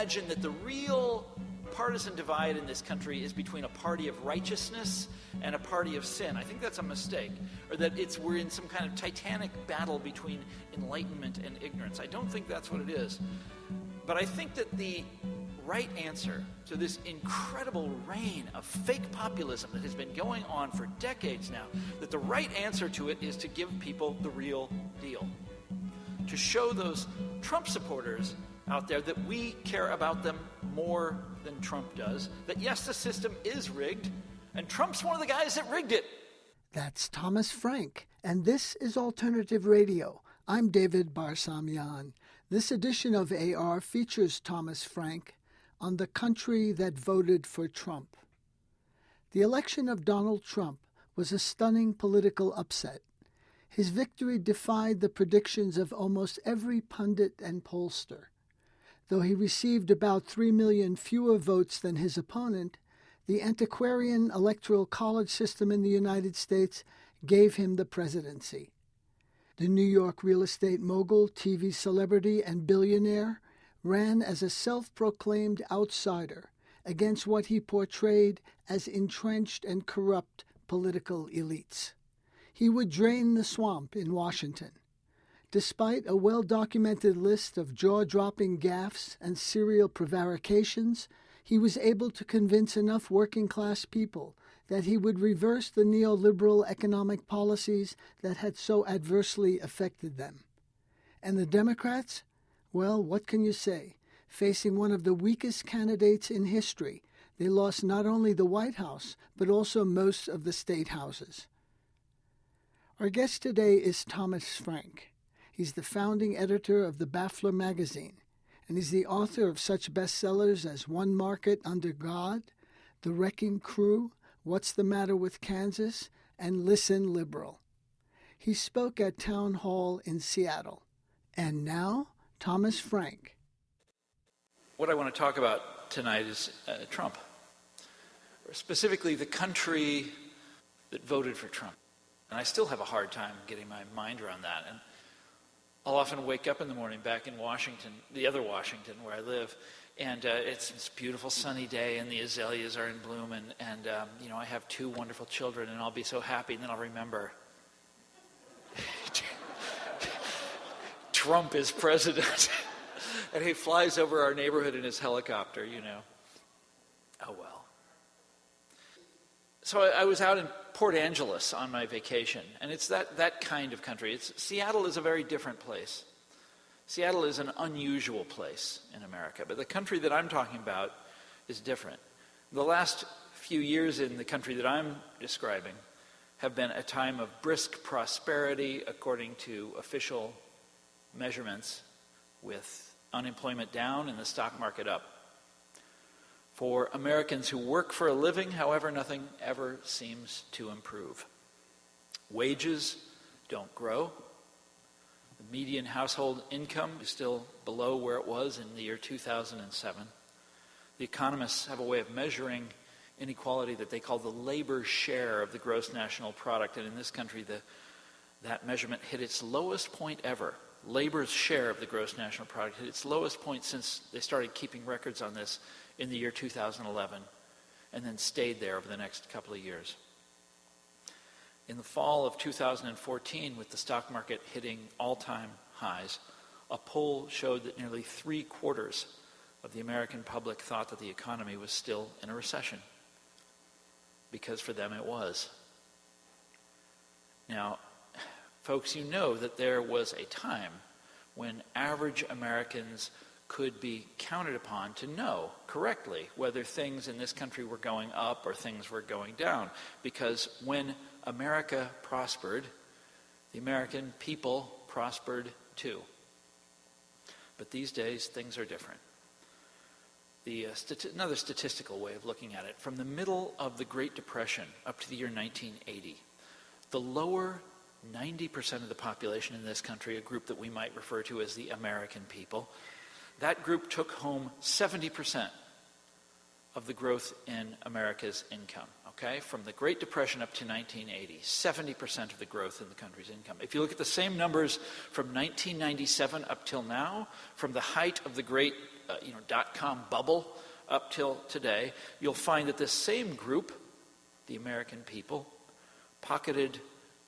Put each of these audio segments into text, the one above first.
imagine that the real partisan divide in this country is between a party of righteousness and a party of sin. I think that's a mistake. Or that we're in some kind of titanic battle between enlightenment and ignorance. I don't think that's what it is. But I think that the right answer to this incredible reign of fake populism that has been going on for decades now, that the right answer to it is to give people the real deal. To show those Trump supporters out there that we care about them more than Trump does, that yes, the system is rigged, and Trump's one of the guys that rigged it. That's Thomas Frank, and this is Alternative Radio. I'm David Barsamian. This edition of AR features Thomas Frank on the country that voted for Trump. The election of Donald Trump was a stunning political upset. His victory defied the predictions of almost every pundit and pollster. Though he received about 3 million fewer votes than his opponent, the antiquarian electoral college system in the United States gave him the presidency. The New York real estate mogul, TV celebrity, and billionaire ran as a self-proclaimed outsider against what he portrayed as entrenched and corrupt political elites. He would drain the swamp in Washington. Despite a well-documented list of jaw-dropping gaffes and serial prevarications, he was able to convince enough working-class people that he would reverse the neoliberal economic policies that had so adversely affected them. And the Democrats? Well, what can you say? Facing one of the weakest candidates in history, they lost not only the White House, but also most of the state houses. Our guest today is Thomas Frank. He's the founding editor of the Baffler magazine, and he's the author of such bestsellers as One Market Under God, The Wrecking Crew, What's the Matter with Kansas, and Listen Liberal. He spoke at Town Hall in Seattle. And now, Thomas Frank. What I want to talk about tonight is Trump, or specifically the country that voted for Trump. And I still have a hard time getting my mind around that. And I'll often wake up in the morning back in Washington, the other Washington where I live, and it's this beautiful sunny day and the azaleas are in bloom, and I have 2 wonderful children, and I'll be so happy, and then I'll remember Trump is president. And he flies over our neighborhood in his helicopter, Oh well. So I was out in Port Angeles on my vacation, and it's that kind of country. Seattle is a very different place. Seattle is an unusual place in America, but the country that I'm talking about is different. The last few years in the country that I'm describing have been a time of brisk prosperity according to official measurements, with unemployment down and the stock market up. For Americans who work for a living, however, nothing ever seems to improve. Wages don't grow. The median household income is still below where it was in the year 2007. The economists have a way of measuring inequality that they call the labor share of the gross national product, and in this country that measurement hit its lowest point ever. Labor's share of the gross national product hit its lowest point since they started keeping records on this in the year 2011, and then stayed there over the next couple of years. In the fall of 2014, with the stock market hitting all-time highs, a poll showed that nearly 3/4 of the American public thought that the economy was still in a recession, because for them it was. Now, folks, you know that there was a time when average Americans could be counted upon to know correctly whether things in this country were going up or things were going down. Because when America prospered, the American people prospered too. But these days, things are different. Another statistical way of looking at it, from the middle of the Great Depression up to the year 1980, the lower 90% of the population in this country, a group that we might refer to as the American people, that group took home 70% of the growth in America's income, okay? From the Great Depression up to 1980, 70% of the growth in the country's income. If you look at the same numbers from 1997 up till now, from the height of the Great dot-com bubble up till today, you'll find that this same group, the American people, pocketed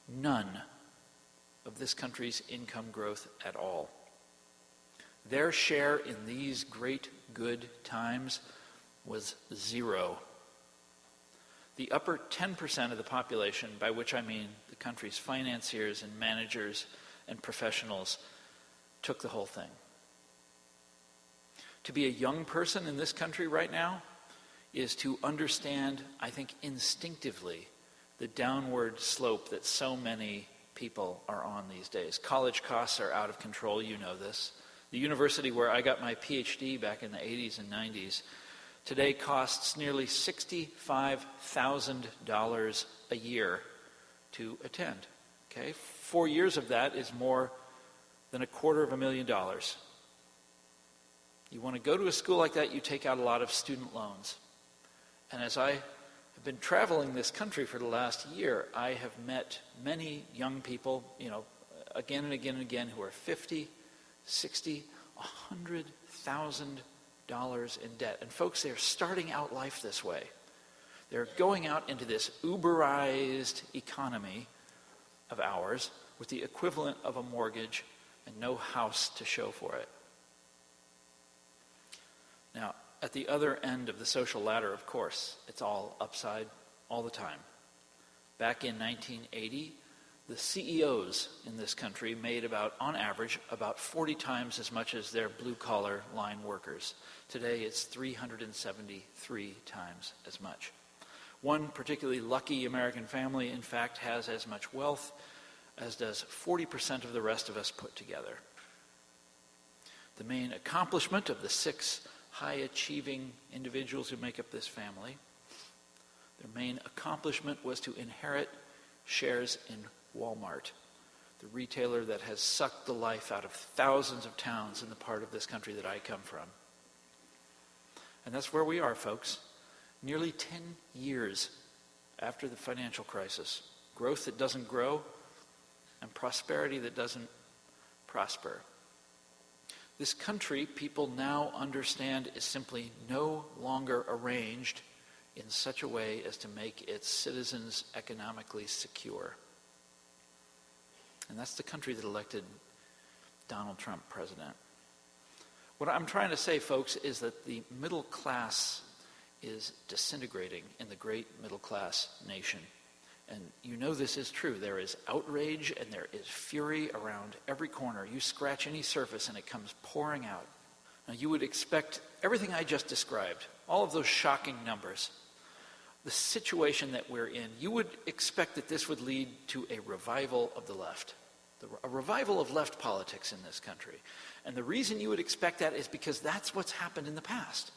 none of this country's income growth at all. Their share in these great good times was zero. The upper 10% of the population, by which I mean the country's financiers and managers and professionals, took the whole thing. To be a young person in this country right now is to understand, I think instinctively, the downward slope that so many people are on these days. College costs are out of control, you know this. The university where I got my PhD back in the 80s and 90s today costs nearly $65,000 a year to attend. Okay? 4 years of that is more than $250,000. You want to go to a school like that, you take out a lot of student loans. And as I have been traveling this country for the last year, I have met many young people, again and again and again, who are 50, 60, $100,000 in debt. And folks, they're starting out life this way. They're going out into this Uberized economy of ours with the equivalent of a mortgage and no house to show for it. Now, at the other end of the social ladder, of course, it's all upside all the time. Back in 1980, the CEOs in this country made on average, about 40 times as much as their blue-collar line workers. Today, it's 373 times as much. One particularly lucky American family, in fact, has as much wealth as does 40% of the rest of us put together. The main accomplishment of the 6 high-achieving individuals who make up this family, their main accomplishment was to inherit shares in Walmart, the retailer that has sucked the life out of thousands of towns in the part of this country that I come from. And that's where we are, folks. Nearly 10 years after the financial crisis. Growth that doesn't grow and prosperity that doesn't prosper. This country, people now understand, is simply no longer arranged in such a way as to make its citizens economically secure. And that's the country that elected Donald Trump president. What I'm trying to say, folks, is that the middle class is disintegrating in the great middle class nation. And you know this is true. There is outrage and there is fury around every corner. You scratch any surface and it comes pouring out. Now you would expect everything I just described, all of those shocking numbers, the situation that we're in, you would expect that this would lead to a revival of the left, a revival of left politics in this country. And the reason you would expect that is because that's what's happened in the past.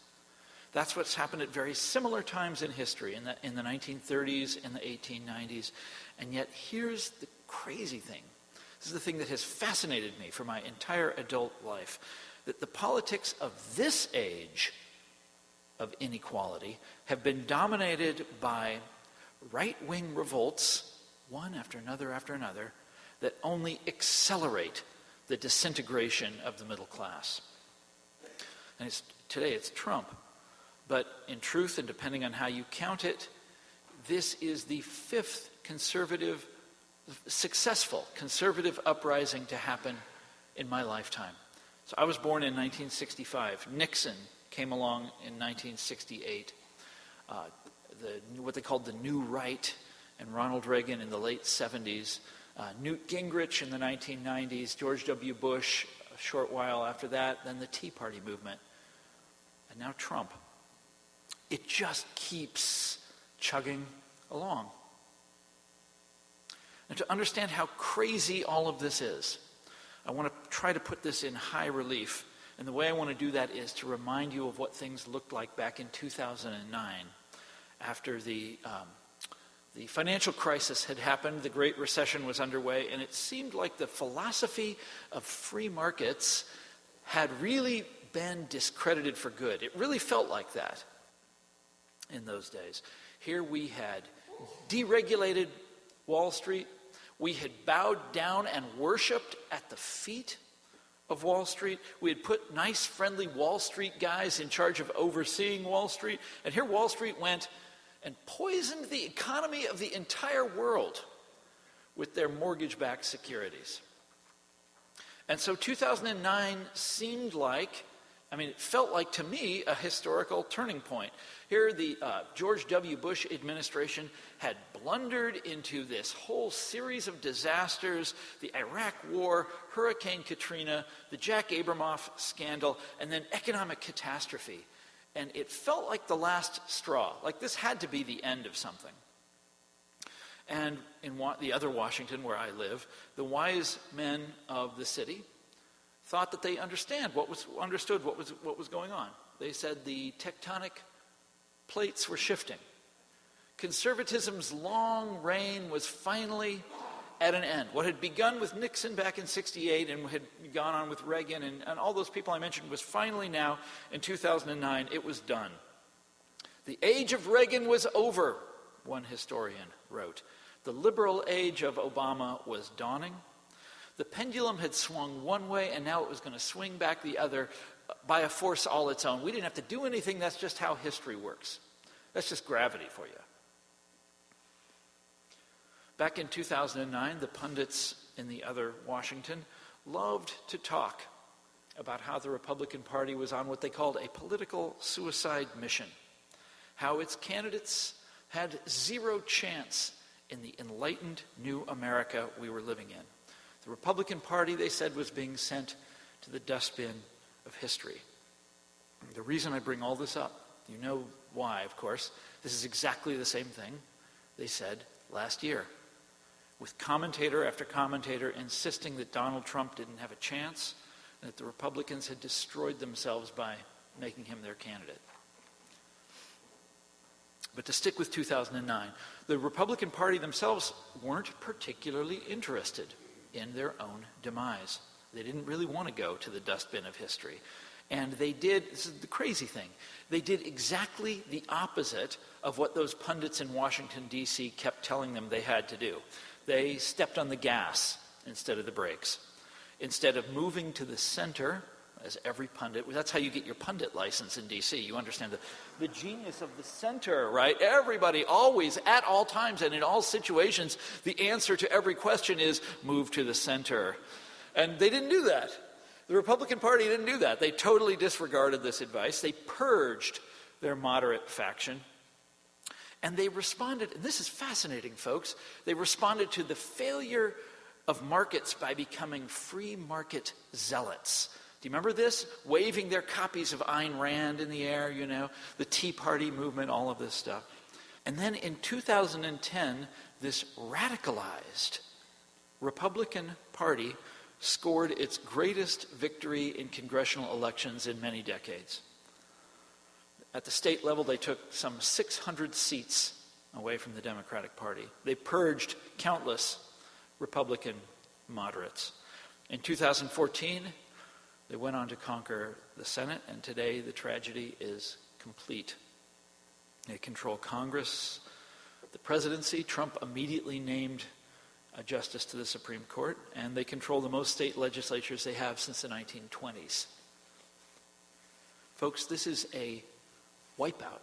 That's what's happened at very similar times in history, in the 1930s, in the 1890s. And yet here's the crazy thing. This is the thing that has fascinated me for my entire adult life, that the politics of this age of inequality have been dominated by right-wing revolts, one after another, that only accelerate the disintegration of the middle class. And today it's Trump. But in truth, and depending on how you count it, this is the 5th successful conservative uprising to happen in my lifetime. So I was born in 1965. Nixon came along in 1968. What they called the New Right, and Ronald Reagan in the late 70s. Newt Gingrich in the 1990s. George W. Bush a short while after that. Then the Tea Party movement. And now Trump. It just keeps chugging along. And to understand how crazy all of this is, I want to try to put this in high relief. And the way I want to do that is to remind you of what things looked like back in 2009, after the financial crisis had happened, the Great Recession was underway, and it seemed like the philosophy of free markets had really been discredited for good. It really felt like that in those days. Here we had deregulated Wall Street. We had bowed down and worshipped at the feet of Wall Street. We had put nice, friendly Wall Street guys in charge of overseeing Wall Street. And here Wall Street went and poisoned the economy of the entire world with their mortgage-backed securities. And so 2009 seemed like, it felt like to me a historical turning point. Here the George W. Bush administration had blundered into this whole series of disasters, the Iraq War, Hurricane Katrina, the Jack Abramoff scandal, and then economic catastrophe. And it felt like the last straw, like this had to be the end of something. And in the other Washington, where I live, the wise men of the city thought that they understood what was going on. They said the tectonic plates were shifting. Conservatism's long reign was finally at an end. What had begun with Nixon back in '68 and had gone on with Reagan and all those people I mentioned was finally now, in 2009, it was done. The age of Reagan was over, one historian wrote. The liberal age of Obama was dawning. The pendulum had swung one way, and now it was going to swing back the other by a force all its own. We didn't have to do anything. That's just how history works. That's just gravity for you. Back in 2009, the pundits in the other Washington loved to talk about how the Republican Party was on what they called a political suicide mission, how its candidates had zero chance in the enlightened new America we were living in. The Republican Party, they said, was being sent to the dustbin of history. The reason I bring all this up, you know why, of course. This is exactly the same thing they said last year, with commentator after commentator insisting that Donald Trump didn't have a chance and that the Republicans had destroyed themselves by making him their candidate. But to stick with 2009, the Republican Party themselves weren't particularly interested in their own demise. They didn't really want to go to the dustbin of history. And they did, this is the crazy thing, they did exactly the opposite of what those pundits in Washington, D.C. kept telling them they had to do. They stepped on the gas instead of the brakes. Instead of moving to the center, as every pundit, that's how you get your pundit license in D.C. You understand the genius of the center, right? Everybody always, at all times and in all situations, the answer to every question is move to the center. And they didn't do that. The Republican Party didn't do that. They totally disregarded this advice. They purged their moderate faction. And they responded, and this is fascinating, folks, they responded to the failure of markets by becoming free market zealots. Do you remember this? Waving their copies of Ayn Rand in the air, the Tea Party movement, all of this stuff. And then in 2010, this radicalized Republican Party scored its greatest victory in congressional elections in many decades. At the state level, they took some 600 seats away from the Democratic Party. They purged countless Republican moderates. In 2014, they went on to conquer the Senate, and today the tragedy is complete. They control Congress, the presidency. Trump immediately named a justice to the Supreme Court, and they control the most state legislatures they have since the 1920s. Folks, this is a wipeout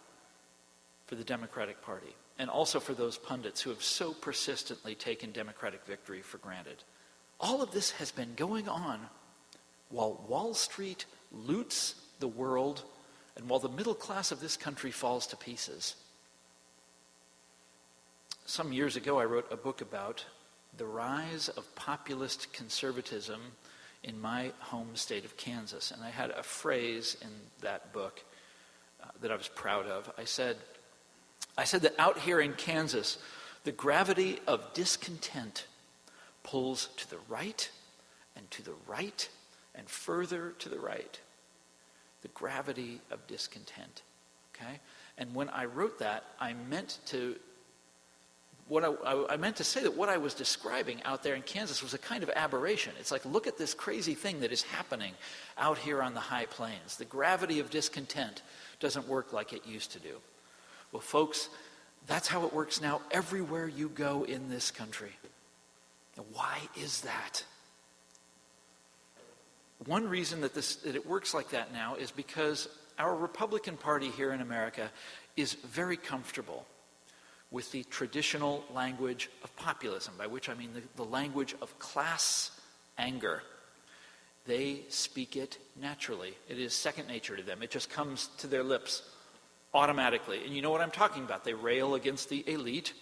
for the Democratic Party, and also for those pundits who have so persistently taken Democratic victory for granted. All of this has been going on while Wall Street loots the world and while the middle class of this country falls to pieces. Some years ago, I wrote a book about the rise of populist conservatism in my home state of Kansas. And I had a phrase in that book that I was proud of. I said that out here in Kansas, the gravity of discontent pulls to the right and to the right and further to the right. The gravity of discontent. Okay? And when I wrote that, I meant to say that what I was describing out there in Kansas was a kind of aberration. It's like, look at this crazy thing that is happening out here on the high plains. The gravity of discontent doesn't work like it used to do. Well, folks, that's how it works now everywhere you go in this country. Now, why is that? One reason that it works like that now is because our Republican Party here in America is very comfortable with the traditional language of populism, by which I mean the language of class anger. They speak it naturally. It is second nature to them. It just comes to their lips automatically. And you know what I'm talking about. They rail against the elite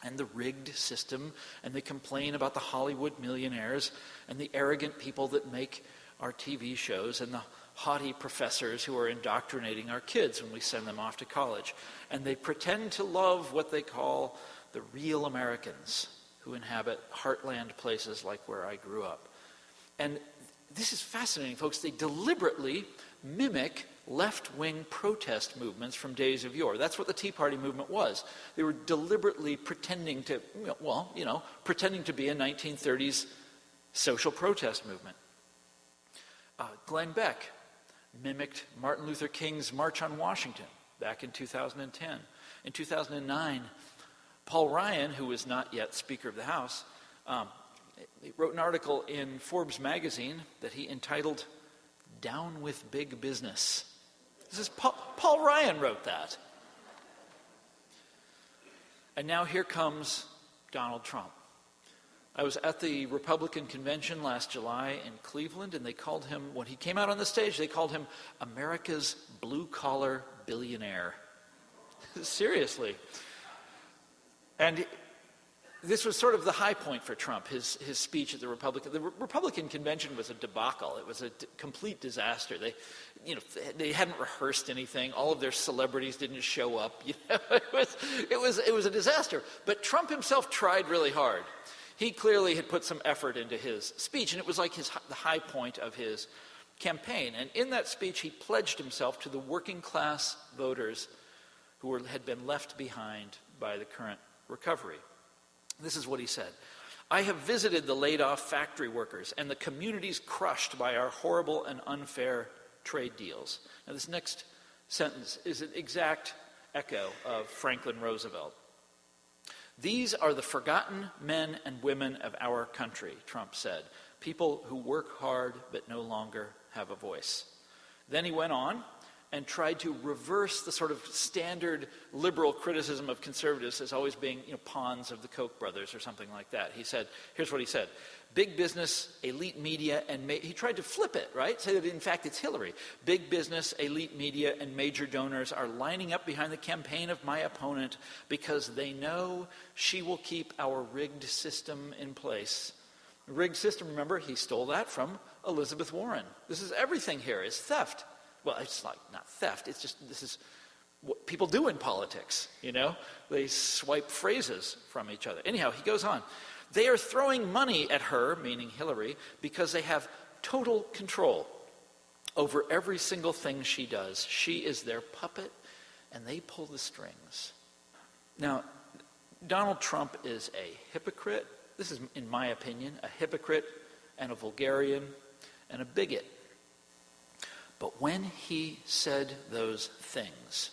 and the rigged system, and they complain about the Hollywood millionaires and the arrogant people that make our TV shows and the haughty professors who are indoctrinating our kids when we send them off to college. And they pretend to love what they call the real Americans who inhabit heartland places like where I grew up. And this is fascinating, folks. They deliberately mimic left-wing protest movements from days of yore. That's what the Tea Party movement was. They were deliberately pretending to, pretending to be a 1930s social protest movement. Glenn Beck mimicked Martin Luther King's March on Washington back in 2010. In 2009, Paul Ryan, who was not yet Speaker of the House, he wrote an article in Forbes magazine that he entitled, "Down with Big Business." This is Paul Ryan wrote that. And now here comes Donald Trump. I was at the Republican convention last July in Cleveland, and they called him, when he came out on the stage, they called him America's blue-collar billionaire. Seriously. And this was sort of the high point for Trump, his speech at the Republican. The Republican convention was a debacle. It was a complete disaster. They hadn't rehearsed anything. All of their celebrities didn't show up. It was a disaster. But Trump himself tried really hard. He clearly had put some effort into his speech, and it was like the high point of his campaign. And in that speech, he pledged himself to the working class voters who had been left behind by the current recovery. This is what he said. "I have visited the laid-off factory workers and the communities crushed by our horrible and unfair trade deals." Now, this next sentence is an exact echo of Franklin Roosevelt. "These are the forgotten men and women of our country," Trump said, "people who work hard but no longer have a voice." Then he went on and tried to reverse the sort of standard liberal criticism of conservatives as always being, pawns of the Koch brothers or something like that. He said, here's what he said: "Big business, elite media, and he tried to flip it, right? Say that in fact it's Hillary. "Big business, elite media, and major donors are lining up behind the campaign of my opponent because they know she will keep our rigged system in place." The rigged system, remember, he stole that from Elizabeth Warren. This is everything here is theft. Well, it's like not theft. It's just this is what people do in politics, They swipe phrases from each other. Anyhow, he goes on. "They are throwing money at her," meaning Hillary, "because they have total control over every single thing she does. She is their puppet, and they pull the strings." Now, Donald Trump is a hypocrite. This is, in my opinion, a hypocrite and a vulgarian and a bigot. But when he said those things,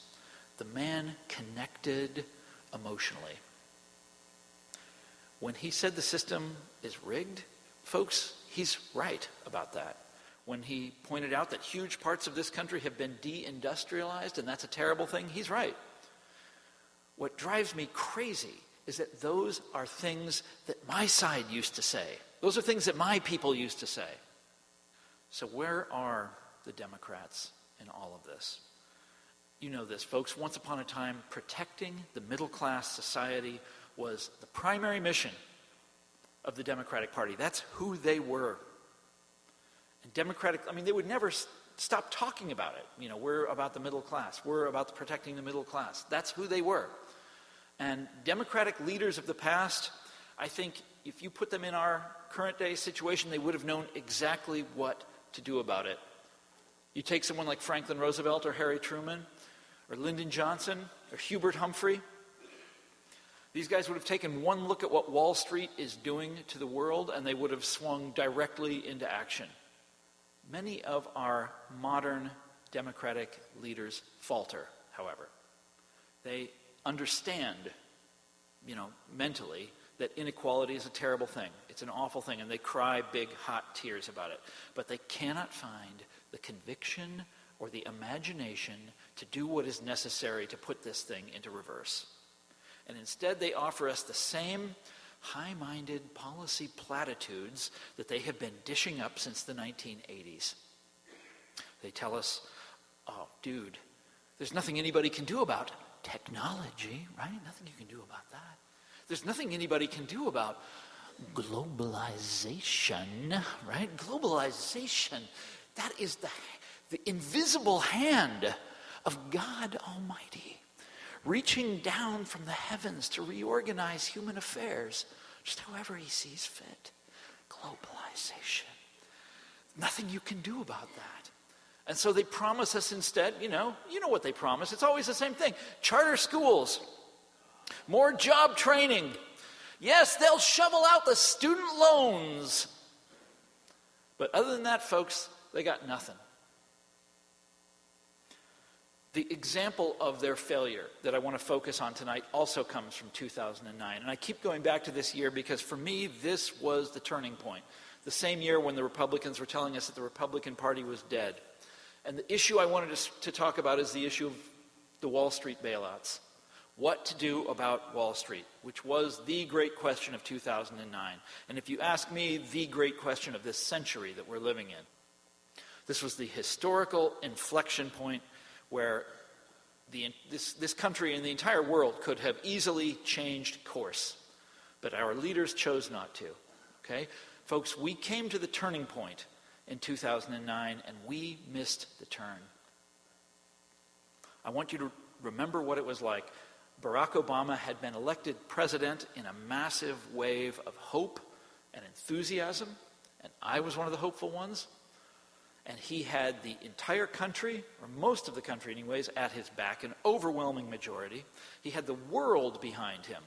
the man connected emotionally. When he said the system is rigged, folks, he's right about that. When he pointed out that huge parts of this country have been deindustrialized and that's a terrible thing, he's right. What drives me crazy is that those are things that my side used to say. Those are things that my people used to say. So where are the Democrats in all of this? You know this, folks. Once upon a time, protecting the middle-class society was the primary mission of the Democratic Party. That's who they were. And they would never stop talking about it. We're about the middle class. We're about protecting the middle class. That's who they were. And Democratic leaders of the past, I think if you put them in our current day situation, they would have known exactly what to do about it. You take someone like Franklin Roosevelt or Harry Truman or Lyndon Johnson or Hubert Humphrey. These guys would have taken one look at what Wall Street is doing to the world, and they would have swung directly into action. Many of our modern Democratic leaders falter, however. They understand, mentally, that inequality is a terrible thing. It's It's an awful thing, and they cry big, hot tears about it. But they cannot find the conviction or the imagination to do what is necessary to put this thing into reverse. And instead, they offer us the same high-minded policy platitudes that they have been dishing up since the 1980s. They tell us, oh, dude, there's nothing anybody can do about technology, right? Nothing you can do about that. There's nothing anybody can do about globalization, right? Globalization, that is the invisible hand of God Almighty, reaching down from the heavens to reorganize human affairs just however he sees fit. Globalization. Nothing you can do about that. And so they promise us instead, you know what they promise. It's always the same thing. Charter schools, more job training. Yes, they'll shovel out the student loans. But other than that, folks, they got nothing. The example of their failure that I want to focus on tonight also comes from 2009. And I keep going back to this year because for me, this was the turning point. The same year when the Republicans were telling us that the Republican Party was dead. And the issue I wanted to talk about is the issue of the Wall Street bailouts. What to do about Wall Street, which was the great question of 2009. And if you ask me, the great question of this century that we're living in. This was the historical inflection point where this country and the entire world could have easily changed course. But our leaders chose not to. Okay? Folks, we came to the turning point in 2009, and we missed the turn. I want you to remember what it was like. Barack Obama had been elected president in a massive wave of hope and enthusiasm, and I was one of the hopeful ones. And he had the entire country, or most of the country anyways, at his back, an overwhelming majority. He had the world behind him.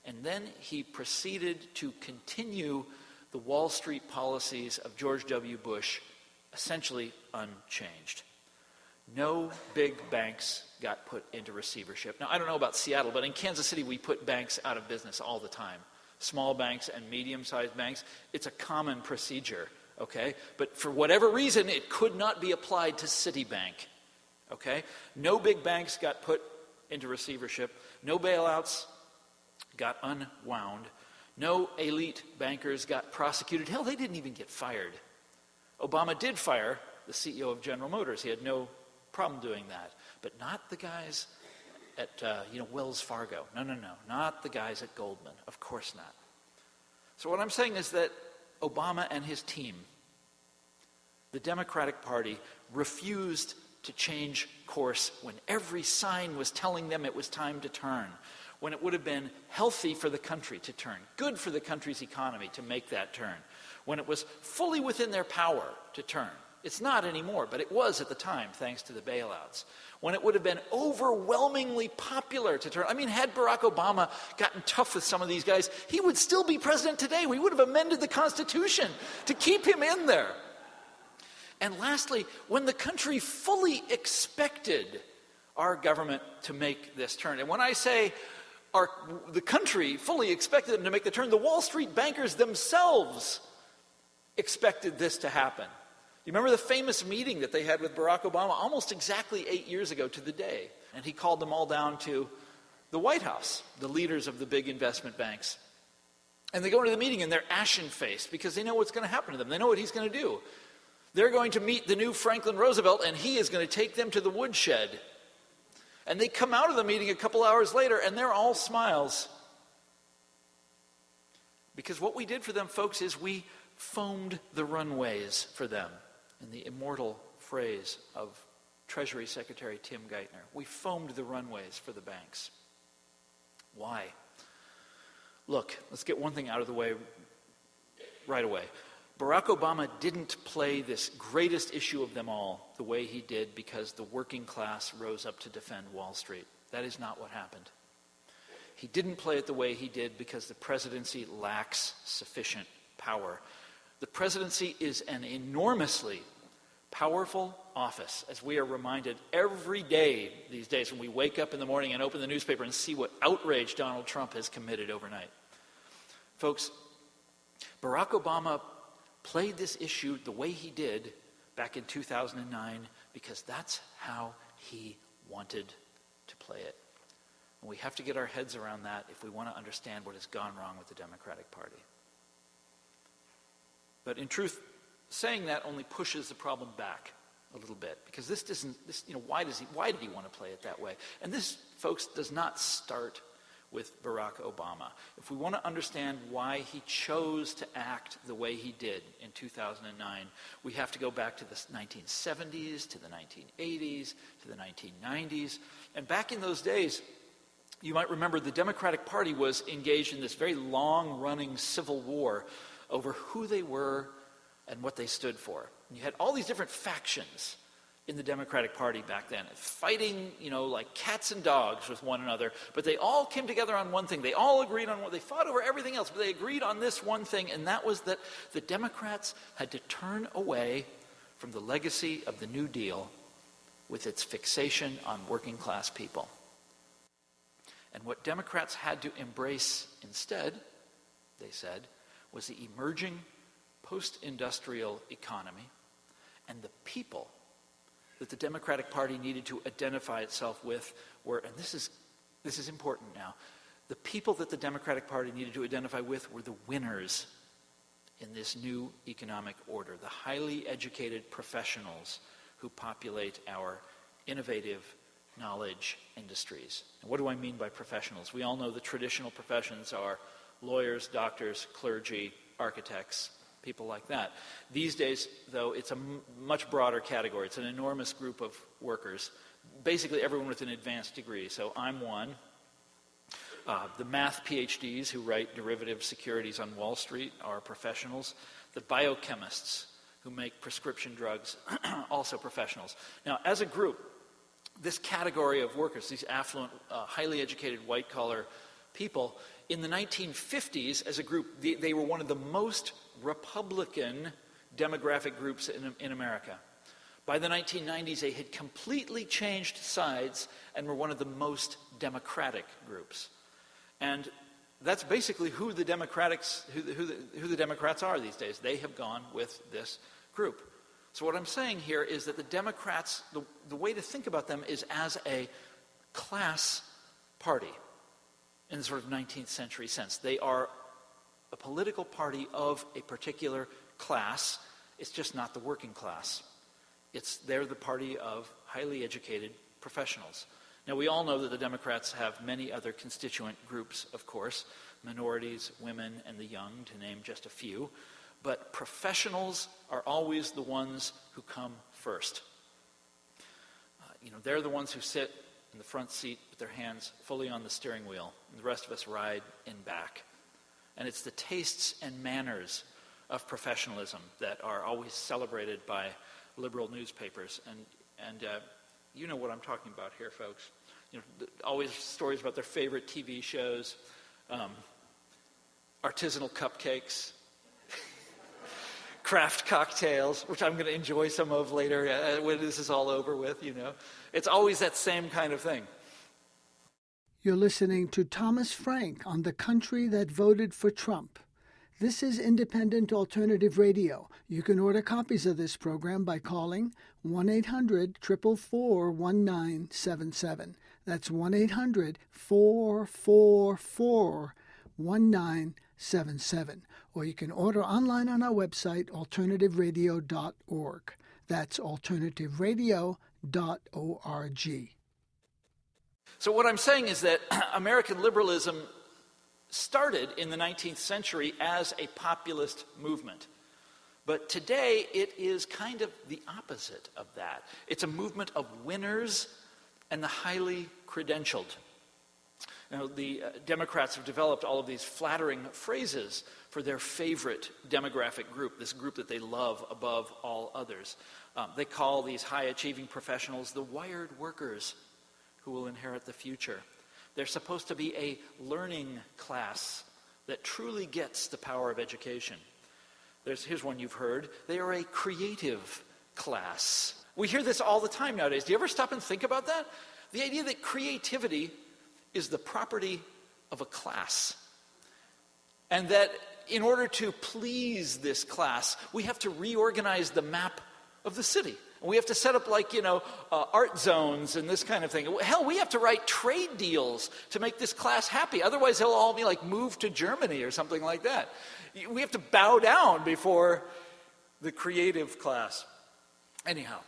And then he proceeded to continue the Wall Street policies of George W. Bush, essentially unchanged. No big banks got put into receivership. Now, I don't know about Seattle, but in Kansas City, we put banks out of business all the time. Small banks and medium-sized banks, it's a common procedure, okay? But for whatever reason, it could not be applied to Citibank, okay? No big banks got put into receivership. No bailouts got unwound. No elite bankers got prosecuted. Hell, they didn't even get fired. Obama did fire the CEO of General Motors. He had no problem doing that. But not the guys at Wells Fargo. No. Not the guys at Goldman. Of course not. So what I'm saying is that Obama and his team, the Democratic Party, refused to change course when every sign was telling them it was time to turn. When it would have been healthy for the country to turn, good for the country's economy to make that turn, when it was fully within their power to turn. It's not anymore, but it was at the time, thanks to the bailouts. When it would have been overwhelmingly popular to turn. I mean, had Barack Obama gotten tough with some of these guys, he would still be president today. We would have amended the Constitution to keep him in there. And lastly, when the country fully expected our government to make this turn. And when I say the country fully expected them to make the turn, the Wall Street bankers themselves expected this to happen. You remember the famous meeting that they had with Barack Obama almost exactly 8 years ago to the day? And he called them all down to the White House, the leaders of the big investment banks. And they go into the meeting and they're ashen-faced because they know what's going to happen to them. They know what he's going to do. They're going to meet the new Franklin Roosevelt, and he is going to take them to the woodshed. And they come out of the meeting a couple hours later, and they're all smiles. Because what we did for them, folks, is we foamed the runways for them, in the immortal phrase of Treasury Secretary Tim Geithner. We foamed the runways for the banks. Why? Look, let's get one thing out of the way right away. Barack Obama didn't play this greatest issue of them all the way he did because the working class rose up to defend Wall Street. That is not what happened. He didn't play it the way he did because the presidency lacks sufficient power. The presidency is an enormously powerful office, as we are reminded every day these days when we wake up in the morning and open the newspaper and see what outrage Donald Trump has committed overnight. Folks, Barack Obama played this issue the way he did back in 2009 because that's how he wanted to play it. And we have to get our heads around that if we want to understand what has gone wrong with the Democratic Party. But in truth, saying that only pushes the problem back a little bit, because why did he want to play it that way? And this, folks, does not start with Barack Obama. If we want to understand why he chose to act the way he did in 2009, we have to go back to the 1970s, to the 1980s, to the 1990s. And back in those days, you might remember the Democratic Party was engaged in this very long-running civil war over who they were and what they stood for. And you had all these different factions in the Democratic Party back then, fighting, like cats and dogs with one another, but they all came together on one thing. They all agreed on what they fought over everything else, but they agreed on this one thing, and that was that the Democrats had to turn away from the legacy of the New Deal with its fixation on working class people. And what Democrats had to embrace instead, they said, was the emerging post-industrial economy and the people that the Democratic Party needed to identify itself with were, and this is important now, the people that the Democratic Party needed to identify with were the winners in this new economic order, the highly educated professionals who populate our innovative knowledge industries. And what do I mean by professionals? We all know the traditional professions are lawyers, doctors, clergy, architects, people like that. These days, though, it's a much broader category. It's an enormous group of workers, basically everyone with an advanced degree. So I'm one. The math PhDs who write derivative securities on Wall Street are professionals. The biochemists who make prescription drugs, also professionals. Now, as a group, this category of workers, these affluent, highly educated, white-collar people, in the 1950s, as a group, they were one of the most Republican demographic groups in America. By the 1990s, they had completely changed sides and were one of the most democratic groups. And that's basically who the Democrats are these days. They have gone with this group. So what I'm saying here is that the Democrats, the way to think about them is as a class party in the sort of 19th century sense. They are a political party of a particular class. It's just not the working class. They're the party of highly educated professionals. Now, we all know that the Democrats have many other constituent groups, of course, minorities, women, and the young, to name just a few. But professionals are always the ones who come first. They're the ones who sit in the front seat with their hands fully on the steering wheel, and the rest of us ride in back. And it's the tastes and manners of professionalism that are always celebrated by liberal newspapers. And you know what I'm talking about here, folks. Always stories about their favorite TV shows, artisanal cupcakes, craft cocktails, which I'm going to enjoy some of later when this is all over with, It's always that same kind of thing. You're listening to Thomas Frank on The Country That Voted for Trump. This is Independent Alternative Radio. You can order copies of this program by calling 1-800-444-1977. That's 1-800-444-1977. Or you can order online on our website, alternativeradio.org. That's alternativeradio.org. So what I'm saying is that American liberalism started in the 19th century as a populist movement. But today it is kind of the opposite of that. It's a movement of winners and the highly credentialed. The Democrats have developed all of these flattering phrases for their favorite demographic group, this group that they love above all others. They call these high-achieving professionals the wired workers who will inherit the future. They're supposed to be a learning class that truly gets the power of education. Here's one you've heard. They are a creative class. We hear this all the time nowadays. Do you ever stop and think about that? The idea that creativity is the property of a class. And that in order to please this class, we have to reorganize the map of the city. We have to set up art zones and this kind of thing. Hell, we have to write trade deals to make this class happy. Otherwise, they'll all be moved to Germany or something like that. We have to bow down before the creative class. Anyhow,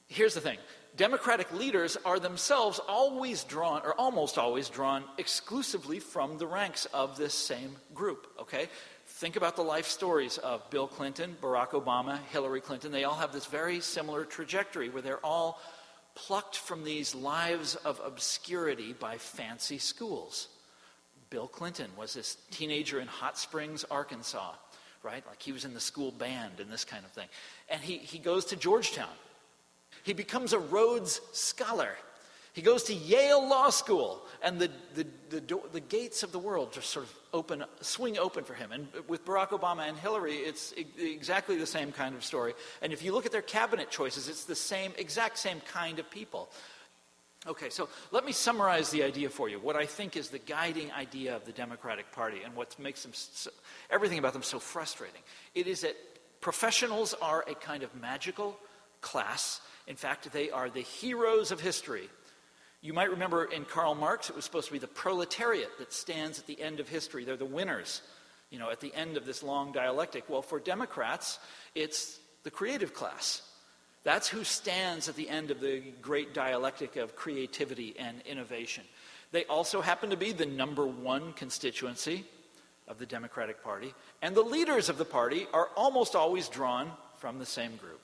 here's the thing. Democratic leaders are themselves always drawn, or almost always drawn, exclusively from the ranks of this same group, okay? Think about the life stories of Bill Clinton, Barack Obama, Hillary Clinton. They all have this very similar trajectory where they're all plucked from these lives of obscurity by fancy schools. Bill Clinton was this teenager in Hot Springs, Arkansas, right? He was in the school band and this kind of thing. And he goes to Georgetown. He becomes a Rhodes Scholar. He goes to Yale Law School, and the gates of the world just sort of swing open for him. And with Barack Obama and Hillary, it's exactly the same kind of story. And if you look at their cabinet choices, it's the exact same kind of people. Okay, so let me summarize the idea for you. What I think is the guiding idea of the Democratic Party and what makes them everything about them so frustrating. It is that professionals are a kind of magical class. In fact, they are the heroes of history. You might remember in Karl Marx, it was supposed to be the proletariat that stands at the end of history. They're the winners, at the end of this long dialectic. Well, for Democrats, it's the creative class. That's who stands at the end of the great dialectic of creativity and innovation. They also happen to be the number one constituency of the Democratic Party, and the leaders of the party are almost always drawn from the same group.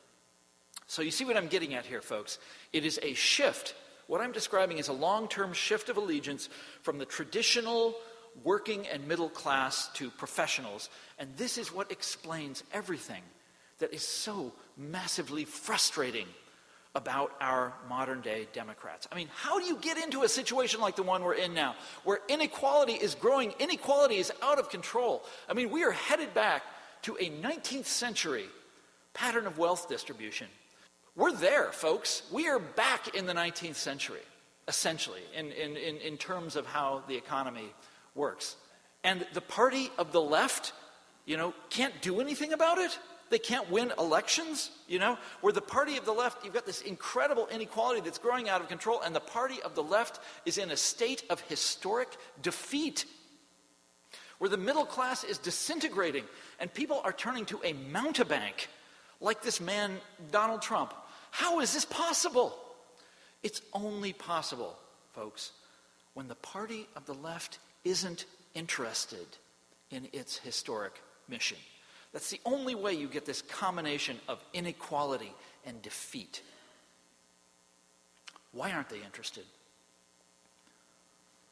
So you see what I'm getting at here, folks. It is a shift. What I'm describing is a long-term shift of allegiance from the traditional working and middle class to professionals. And this is what explains everything that is so massively frustrating about our modern-day Democrats. I mean, how do you get into a situation like the one we're in now, where inequality is growing, inequality is out of control? I mean, we are headed back to a 19th century pattern of wealth distribution. We're there, folks. We are back in the 19th century, essentially, in terms of how the economy works. And the party of the left, can't do anything about it. They can't win elections, Where the party of the left, you've got this incredible inequality that's growing out of control, and the party of the left is in a state of historic defeat, where the middle class is disintegrating, and people are turning to a mountebank, like this man, Donald Trump. How is this possible? It's only possible, folks, when the party of the left isn't interested in its historic mission. That's the only way you get this combination of inequality and defeat. Why aren't they interested?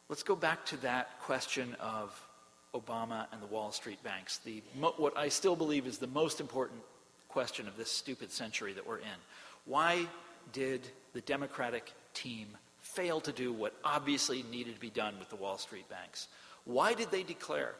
Let's go back to that question of Obama and the Wall Street banks. What I still believe is the most important question of this stupid century that we're in. Why did the Democratic team fail to do what obviously needed to be done with the Wall Street banks? Why did they declare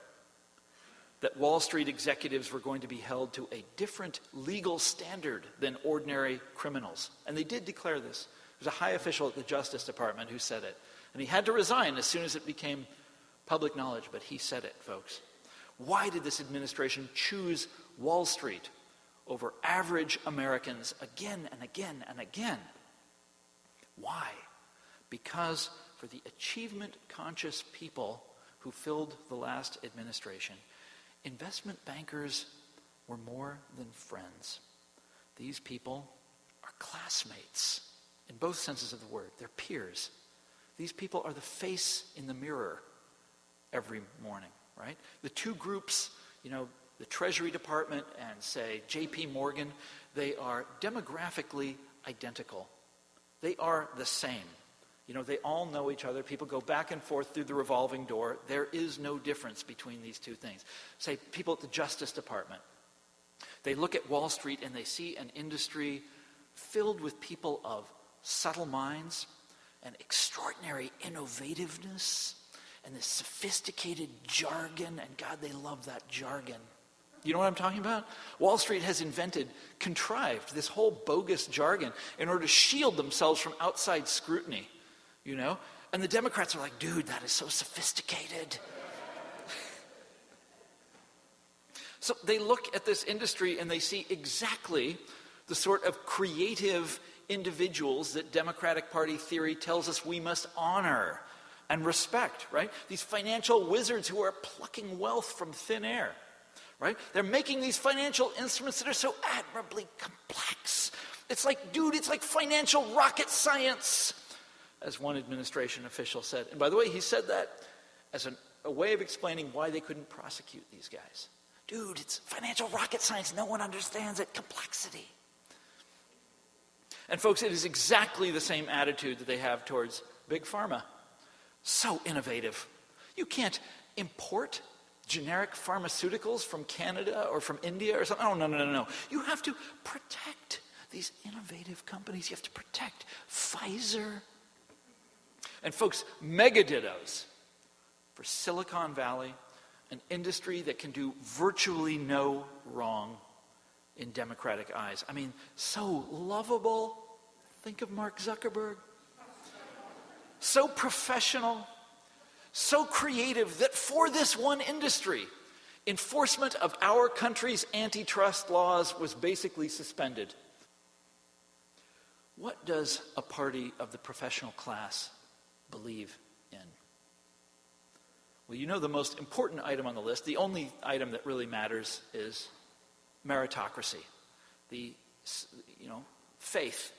that Wall Street executives were going to be held to a different legal standard than ordinary criminals? And they did declare this. There's a high official at the Justice Department who said it. And he had to resign as soon as it became public knowledge, but he said it, folks. Why did this administration choose Wall Street over average Americans again and again and again? Why? Because for the achievement-conscious people who filled the last administration, investment bankers were more than friends. These people are classmates in both senses of the word. They're peers. These people are the face in the mirror every morning, right? The two groups, the Treasury Department and, say, J.P. Morgan, they are demographically identical. They are the same. They all know each other. People go back and forth through the revolving door. There is no difference between these two things. Say, people at the Justice Department, they look at Wall Street and they see an industry filled with people of subtle minds and extraordinary innovativeness and this sophisticated jargon, and God, they love that jargon. You know what I'm talking about? Wall Street has contrived this whole bogus jargon in order to shield themselves from outside scrutiny, And the Democrats are like, dude, that is so sophisticated. So they look at this industry and they see exactly the sort of creative individuals that Democratic Party theory tells us we must honor and respect, right? These financial wizards who are plucking wealth from thin air, right? They're making these financial instruments that are so admirably complex. It's like, dude, it's like financial rocket science, as one administration official said. And by the way, he said that as a way of explaining why they couldn't prosecute these guys. Dude, it's financial rocket science. No one understands it. Complexity. And folks, it is exactly the same attitude that they have towards Big Pharma. So innovative. You can't import generic pharmaceuticals from Canada or from India or something. Oh, no. You have to protect these innovative companies. You have to protect Pfizer. And folks, mega dittos for Silicon Valley, an industry that can do virtually no wrong in democratic eyes. I mean, so lovable. Think of Mark Zuckerberg. So professional, so creative that for this one industry, enforcement of our country's antitrust laws was basically suspended. What does a party of the professional class believe in? Well, you know the most important item on the list, the only item that really matters, is meritocracy. The, faith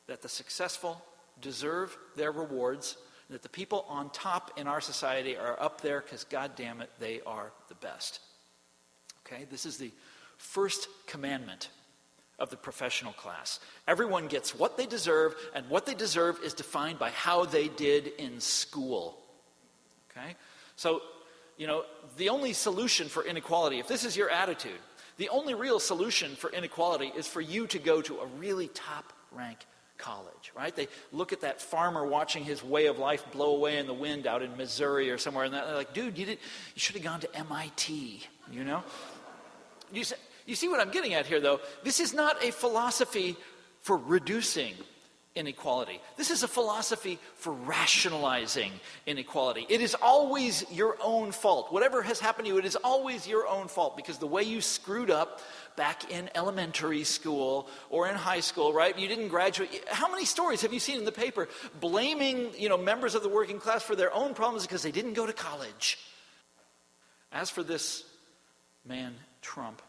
that the successful deserve their rewards, and that the people on top in our society are up there because, God damn it, they are the best. Okay, this is the first commandment of the professional class. Everyone gets what they deserve, and what they deserve is defined by how they did in school. Okay? So, the only solution for inequality, if this is your attitude, the only real solution for inequality is for you to go to a really top-rank college, right? They look at that farmer watching his way of life blow away in the wind out in Missouri or somewhere, and they're like, dude, you should have gone to MIT, You see what I'm getting at here, though? This is not a philosophy for reducing inequality. This is a philosophy for rationalizing inequality. It is always your own fault. Whatever has happened to you, it is always your own fault, because the way you screwed up back in elementary school or in high school, right? You didn't graduate. How many stories have you seen in the paper blaming, members of the working class for their own problems because they didn't go to college? As for this man, Trump,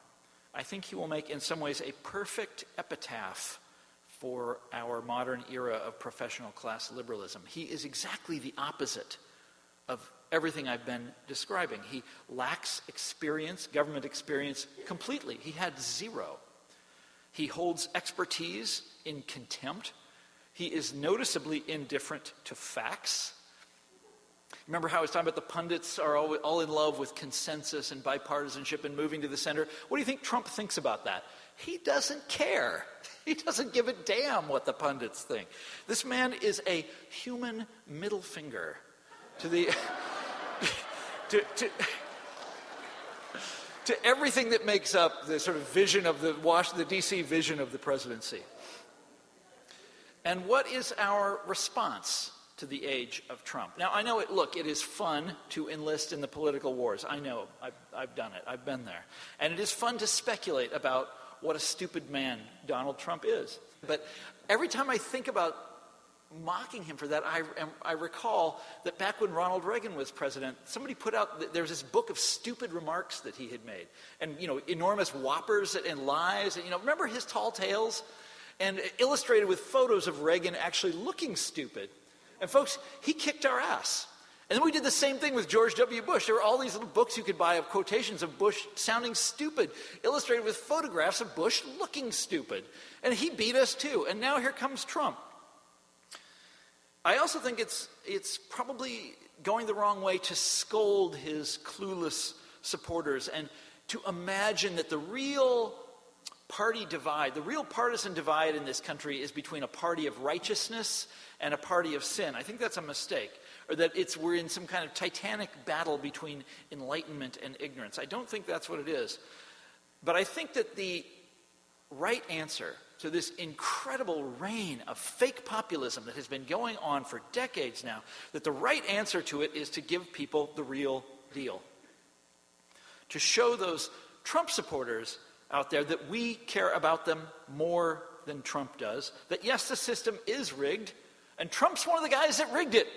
I think he will make, in some ways, a perfect epitaph for our modern era of professional class liberalism. He is exactly the opposite of everything I've been describing. He lacks experience, government experience, completely. He had zero. He holds expertise in contempt. He is noticeably indifferent to facts. Remember how I was talking about the pundits are all in love with consensus and bipartisanship and moving to the center? What do you think Trump thinks about that? He doesn't care. He doesn't give a damn what the pundits think. This man is a human middle finger to the to everything that makes up the sort of vision of the DC vision of the presidency. And what is our response to the age of Trump? Now, I know it is fun to enlist in the political wars. I know, I've done it, I've been there. And it is fun to speculate about what a stupid man Donald Trump is. But every time I think about mocking him for that, I recall that back when Ronald Reagan was president, somebody put out, there's this book of stupid remarks that he had made. And, enormous whoppers and lies. And, remember his tall tales? And illustrated with photos of Reagan actually looking stupid. And folks, he kicked our ass. And then we did the same thing with George W. Bush. There were all these little books you could buy of quotations of Bush sounding stupid, illustrated with photographs of Bush looking stupid. And he beat us too. And now here comes Trump. I also think it's probably going the wrong way to scold his clueless supporters and to imagine that the real party divide, the real partisan divide in this country is between a party of righteousness and a party of sin. I think that's a mistake. Or that we're in some kind of titanic battle between enlightenment and ignorance. I don't think that's what it is. But I think that the right answer to this incredible reign of fake populism that has been going on for decades now, that the right answer to it is to give people the real deal. To show those Trump supporters out there that we care about them more than Trump does, that yes, the system is rigged, and Trump's one of the guys that rigged it.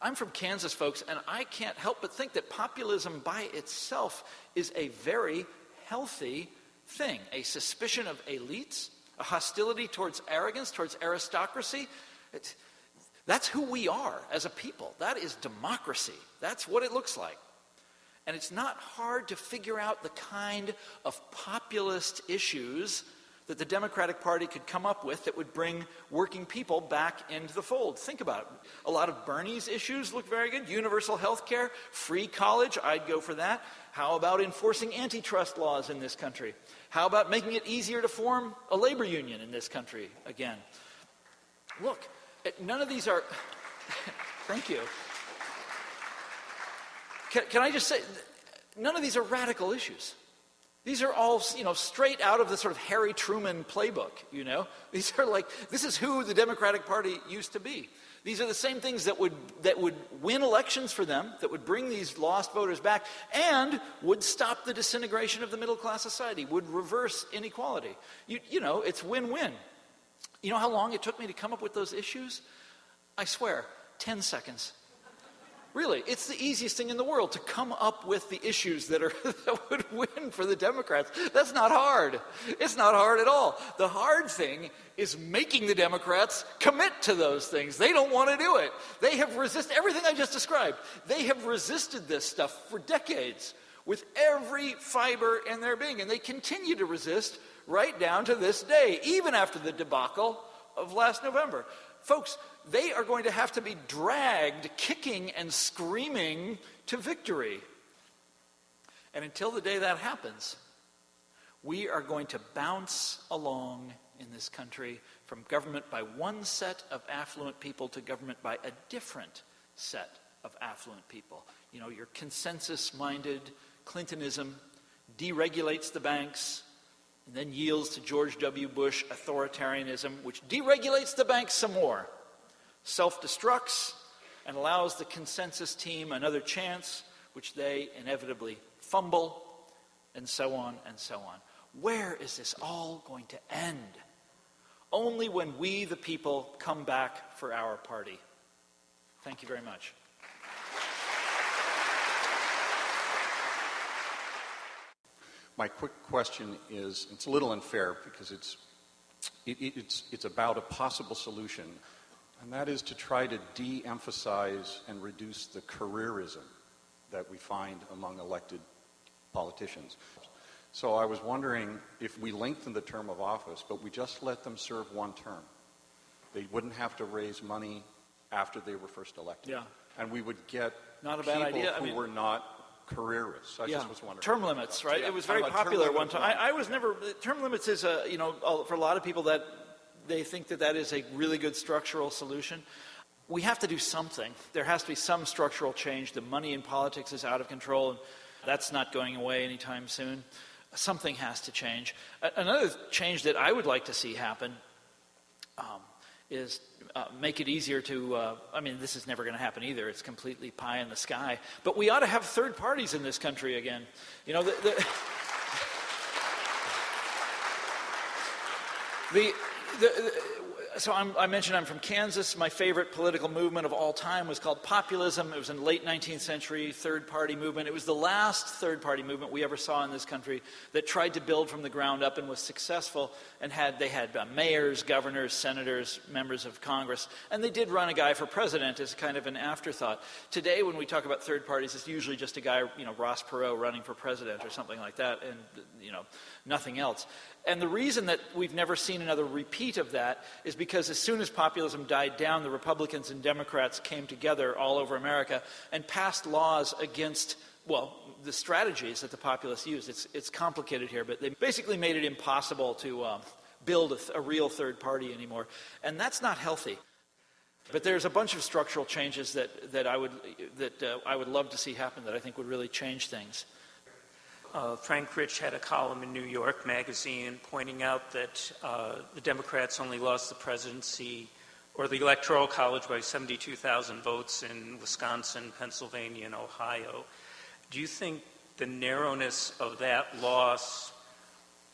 I'm from Kansas, folks, and I can't help but think that populism by itself is a very healthy thing. A suspicion of elites, a hostility towards arrogance, towards aristocracy. That's who we are as a people. That is democracy. That's what it looks like. And it's not hard to figure out the kind of populist issues that the Democratic Party could come up with that would bring working people back into the fold. Think about it. A lot of Bernie's issues look very good. Universal health care, free college, I'd go for that. How about enforcing antitrust laws in this country? How about making it easier to form a labor union in this country again? Look, none of these are... Thank you. Can I just say, none of these are radical issues. These are all, straight out of the sort of Harry Truman playbook, These are like, this is who the Democratic Party used to be. These are the same things that would win elections for them, that would bring these lost voters back, and would stop the disintegration of the middle class society, would reverse inequality. It's win-win. You know how long it took me to come up with those issues? I swear, 10 seconds. Really, it's the easiest thing in the world to come up with the issues that would win for the Democrats. That's not hard. It's not hard at all. The hard thing is making the Democrats commit to those things. They don't want to do it. They have resisted everything I just described. They have resisted this stuff for decades with every fiber in their being, and they continue to resist right down to this day, even after the debacle of last November. Folks, they are going to have to be dragged kicking and screaming to victory. And until the day that happens, we are going to bounce along in this country from government by one set of affluent people to government by a different set of affluent people. Your consensus-minded Clintonism deregulates the banks, and then yields to George W. Bush authoritarianism, which deregulates the banks some more, self-destructs, and allows the consensus team another chance, which they inevitably fumble, and so on and so on. Where is this all going to end? Only when we, the people, come back for our party. Thank you very much. My quick question is, it's a little unfair because it's about a possible solution, and that is to try to de-emphasize and reduce the careerism that we find among elected politicians. So I was wondering if we lengthen the term of office, but we just let them serve one term. They wouldn't have to raise money after they were first elected. Yeah. And we would get not a bad people idea. who were not careerists. I just was wondering. Term limits, right? Yeah, it was very popular one time. I was never, term limits is for a lot of people that they think that is a really good structural solution. We have to do something. There has to be some structural change. The money in politics is out of control, and that's not going away anytime soon. Something has to change. Another change that I would like to see happen is make it easier to, this is never going to happen either. It's completely pie in the sky. But we ought to have third parties in this country again. So I mentioned I'm from Kansas. My favorite political movement of all time was called populism. It was in the late 19th century, third-party movement. It was the last third-party movement we ever saw in this country that tried to build from the ground up and was successful. And they had mayors, governors, senators, members of Congress, and they did run a guy for president as kind of an afterthought. Today, when we talk about third parties, it's usually just a guy, Ross Perot running for president or something like that, and nothing else. And the reason that we've never seen another repeat of that is because as soon as populism died down, the Republicans and Democrats came together all over America and passed laws against, the strategies that the populists used. It's complicated here, but they basically made it impossible to build a real third party anymore. And that's not healthy. But there's a bunch of structural changes that I would love to see happen that I think would really change things. Frank Rich had a column in New York Magazine pointing out that the Democrats only lost the presidency or the Electoral College by 72,000 votes in Wisconsin, Pennsylvania, and Ohio. Do you think the narrowness of that loss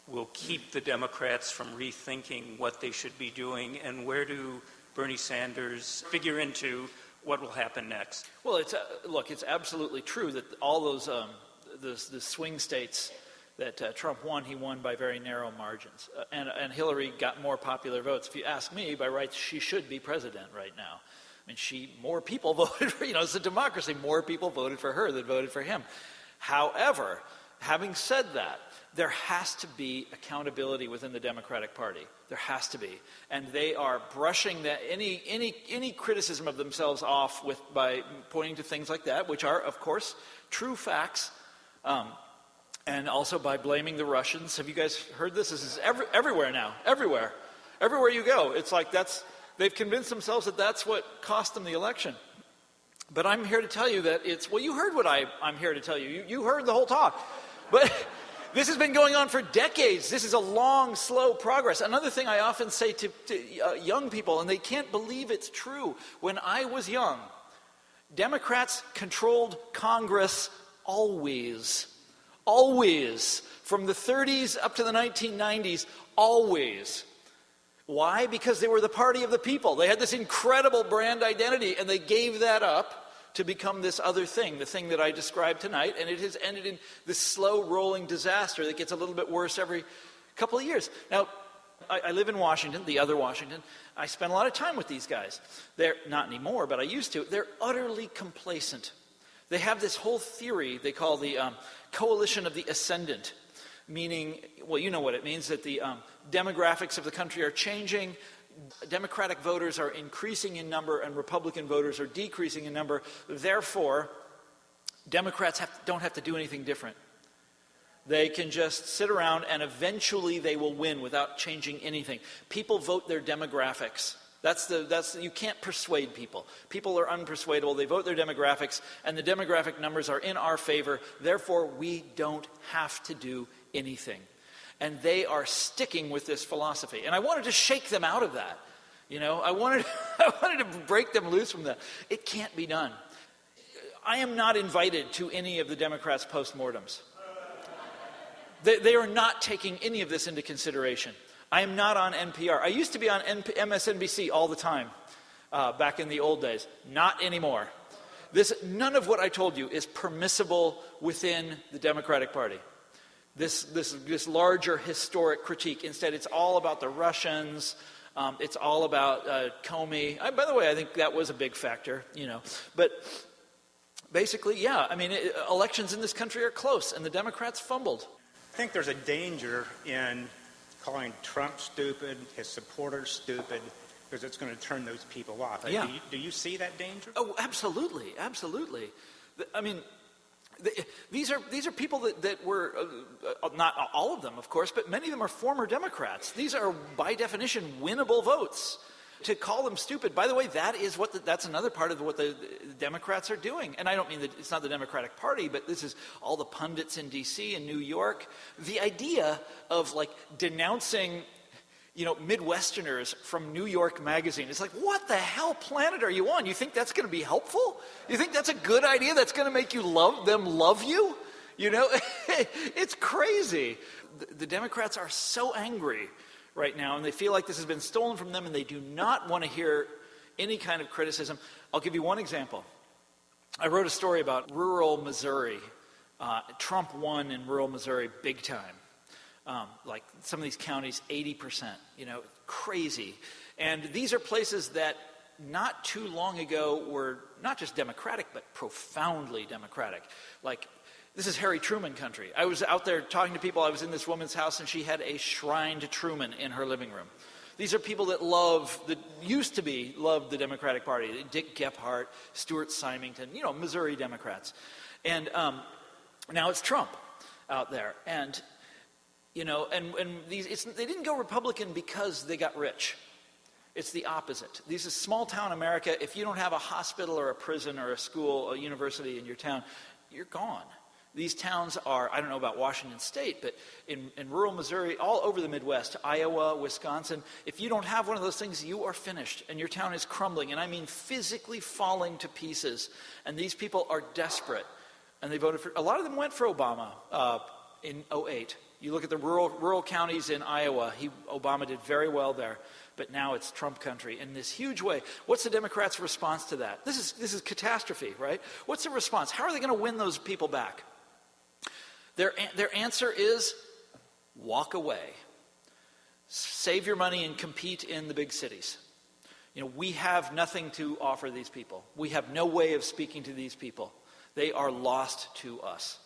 will keep the Democrats from rethinking what they should be doing, and where do Bernie Sanders figure into what will happen next? Well, it's absolutely true that all those the swing states that Trump won, he won by very narrow margins. And Hillary got more popular votes. If you ask me, by rights, she should be president right now. I mean, more people voted for, it's a democracy. More people voted for her than voted for him. However, having said that, there has to be accountability within the Democratic Party. There has to be. And they are brushing any criticism of themselves off by pointing to things like that, which are, of course, true facts, and also by blaming the Russians. Have you guys heard this? This is everywhere now. Everywhere. Everywhere you go. It's like they've convinced themselves that that's what cost them the election. But I'm here to tell you that you heard what I'm here to tell you. You heard the whole talk. But this has been going on for decades. This is a long, slow progress. Another thing I often say to young people, and they can't believe it's true, when I was young, Democrats controlled Congress always. Always. From the 30s up to the 1990s, always. Why? Because they were the party of the people. They had this incredible brand identity, and they gave that up to become this other thing, the thing that I described tonight, and it has ended in this slow rolling disaster that gets a little bit worse every couple of years. Now, I live in Washington, the other Washington. I spend a lot of time with these guys. They're not anymore, but I used to. They're utterly complacent. They have this whole theory they call the coalition of the ascendant, meaning, well, you know what it means, that the demographics of the country are changing. Democratic voters are increasing in number and Republican voters are decreasing in number. Therefore, Democrats don't have to do anything different. They can just sit around and eventually they will win without changing anything. People vote their demographics. You can't persuade people. People are unpersuadable. They vote their demographics, and the demographic numbers are in our favor. Therefore, we don't have to do anything. And they are sticking with this philosophy. And I wanted to shake them out of that. I wanted to break them loose from that. It can't be done. I am not invited to any of the Democrats' postmortems. They are not taking any of this into consideration. I am not on NPR. I used to be on MSNBC all the time back in the old days. Not anymore. None of what I told you is permissible within the Democratic Party. This larger historic critique. Instead, it's all about the Russians. It's all about Comey. By the way, I think that was a big factor, But basically, yeah, I mean, elections in this country are close, and the Democrats fumbled. I think there's a danger in calling Trump stupid, his supporters stupid, because it's going to turn those people off. Yeah. Do you see that danger? Oh, absolutely, absolutely. I mean, these are people that were, not all of them, of course, but many of them are former Democrats. These are, by definition, winnable votes. To call them stupid, by the way, that's another part of what the Democrats are doing. And I don't mean that it's not the Democratic Party, but this is all the pundits in D.C. and New York. The idea of denouncing, Midwesterners from New York Magazine. It's like, what the hell planet are you on? You think that's going to be helpful? You think that's a good idea that's going to make you love you? It's crazy. The Democrats are so angry right now, and they feel like this has been stolen from them, and they do not want to hear any kind of criticism. I'll give you one example. I wrote a story about rural Missouri. Trump won in rural Missouri big time. Like some of these counties, 80%, crazy. And these are places that not too long ago were not just Democratic, but profoundly Democratic. Like, this is Harry Truman country. I was out there talking to people. I was in this woman's house, and she had a shrine to Truman in her living room. These are people that loved the Democratic Party. Dick Gephardt, Stuart Symington, Missouri Democrats. And now it's Trump out there. And, they didn't go Republican because they got rich. It's the opposite. This is small-town America. If you don't have a hospital or a prison or a school, a university in your town, you're gone. These towns are, I don't know about Washington State, but in rural Missouri, all over the Midwest, Iowa, Wisconsin, if you don't have one of those things, you are finished, and your town is crumbling, and I mean physically falling to pieces. And these people are desperate And they voted for, a lot of them went for Obama in 2008. You look at the rural counties in Iowa, Obama did very well there. But now it's Trump country in this huge way. What's the Democrats' response to that? This is catastrophe, right? What's the response? How are they going to win those people back? Their answer is walk away. Save your money and compete in the big cities. We have nothing to offer these people. We have no way of speaking to these people. They are lost to us.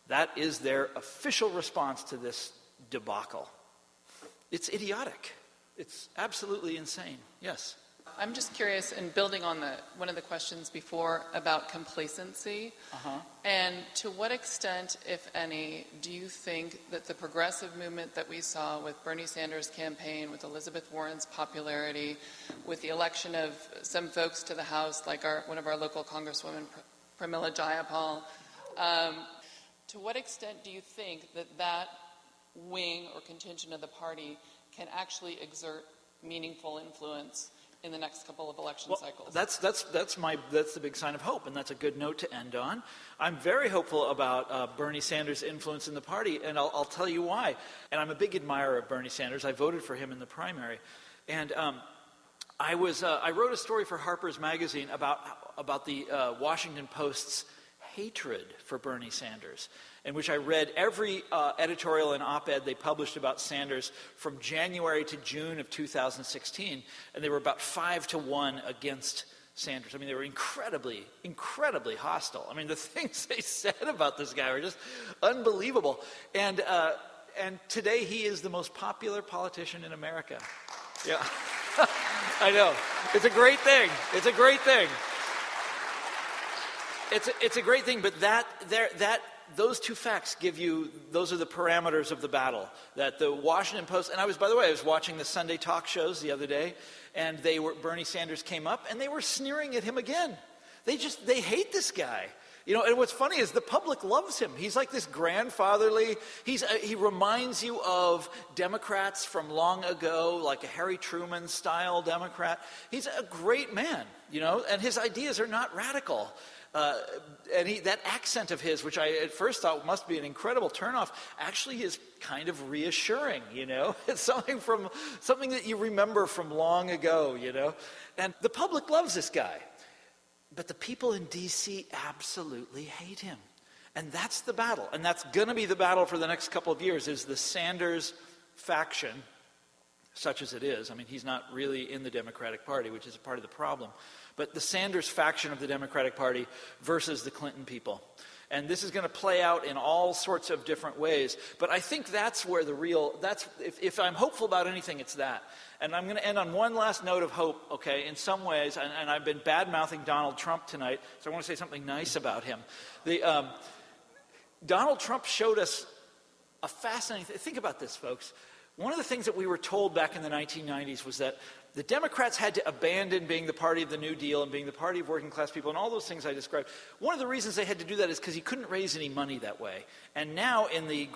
That is their official response to this debacle. It's idiotic. It's absolutely insane. Yes. I'm just curious, in building on one of the questions before about complacency, and to what extent, if any, do you think that the progressive movement that we saw with Bernie Sanders' campaign, with Elizabeth Warren's popularity, with the election of some folks to the House, like one of our local congresswomen, Pramila Jayapal, to what extent do you think that wing or contingent of the party can actually exert meaningful influence in the next couple of election cycles? That's the big sign of hope, and that's a good note to end on. I'm very hopeful about Bernie Sanders' influence in the party, and I'll tell you why. And I'm a big admirer of Bernie Sanders. I voted for him in the primary, and I wrote a story for Harper's Magazine about the Washington Post's hatred for Bernie Sanders, in which I read every editorial and op-ed they published about Sanders from January to June of 2016, and they were about 5-1 against Sanders. I mean, they were incredibly, incredibly hostile. I mean, the things they said about this guy were just unbelievable. And today he is the most popular politician in America. Yeah, I know. It's a great thing. It's a great thing. It's a great thing, but those two facts those are the parameters of the battle. That the Washington Post, and I was watching the Sunday talk shows the other day, and Bernie Sanders came up, and they were sneering at him again. They hate this guy. And what's funny is the public loves him. He's like this grandfatherly, he reminds you of Democrats from long ago, like a Harry Truman style Democrat. He's a great man, and his ideas are not radical. And that accent of his, which I at first thought must be an incredible turnoff, actually is kind of reassuring, It's something that you remember from long ago, And the public loves this guy. But the people in D.C. absolutely hate him. And that's the battle. And that's going to be the battle for the next couple of years, is the Sanders faction, such as it is. I mean, he's not really in the Democratic Party, which is a part of the problem. But the Sanders faction of the Democratic Party versus the Clinton people. And this is going to play out in all sorts of different ways. But I think that's where if I'm hopeful about anything, it's that. And I'm going to end on one last note of hope, okay, in some ways, and I've been bad-mouthing Donald Trump tonight, so I want to say something nice about him. Donald Trump showed us a fascinating thing. Think about this, folks. One of the things that we were told back in the 1990s was that the Democrats had to abandon being the party of the New Deal and being the party of working class people and all those things I described. One of the reasons they had to do that is because you couldn't raise any money that way. And now in the